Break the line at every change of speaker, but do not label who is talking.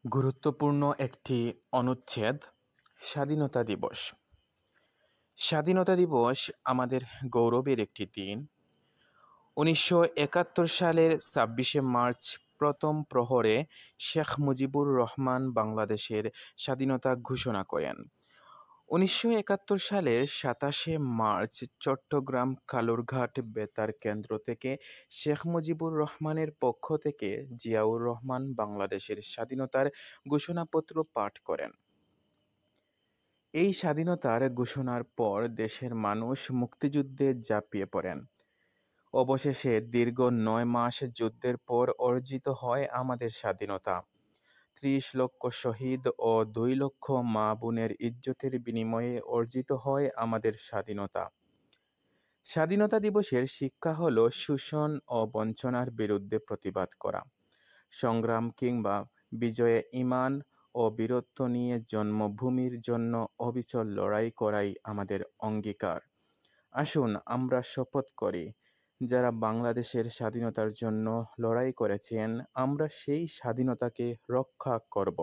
গুরুত্বপূর্ণ একটি অনুচ্ছেদ স্বাধীনতা দিবস। স্বাধীনতা দিবস আমাদের গৌরবের একটি দিন। ১৯৭১ সালের ২৬শে মার্চ প্রথম প্রহরে শেখ মুজিবুর রহমান বাংলাদেশের স্বাধীনতা ঘোষণা করেন। ১৯৭১ সালের ২৭শে মার্চ চট্টগ্রাম কালুরঘাট বেতার কেন্দ্র থেকে শেখ মুজিবুর রহমানের পক্ষ থেকে জিয়াউর রহমান বাংলাদেশের স্বাধীনতার ঘোষণাপত্র পাঠ করেন। এই স্বাধীনতার ঘোষণার পর দেশের মানুষ মুক্তিযুদ্ধে ঝাঁপিয়ে পড়েন। অবশেষে দীর্ঘ ৯ মাস যুদ্ধের পর অর্জিত হয় আমাদের স্বাধীনতা। ৩০ লক্ষ শহীদ ও ২ লক্ষ মা বোনের ইজ্জতের বিনিময়ে অর্জিত হয় আমাদের স্বাধীনতা। স্বাধীনতা দিবসের শিক্ষা হলো শোষণ ও বঞ্চনার বিরুদ্ধে প্রতিবাদ করা, সংগ্রাম কিংবা বিজয়ে ঈমান ও বীরত্ব নিয়ে জন্মভূমির জন্য অবিচল লড়াই করাই আমাদের অঙ্গীকার। আসুন আমরা শপথ করি, যারা বাংলাদেশের স্বাধীনতার জন্য লড়াই করেছেন, আমরা সেই স্বাধীনতাকে রক্ষা করব।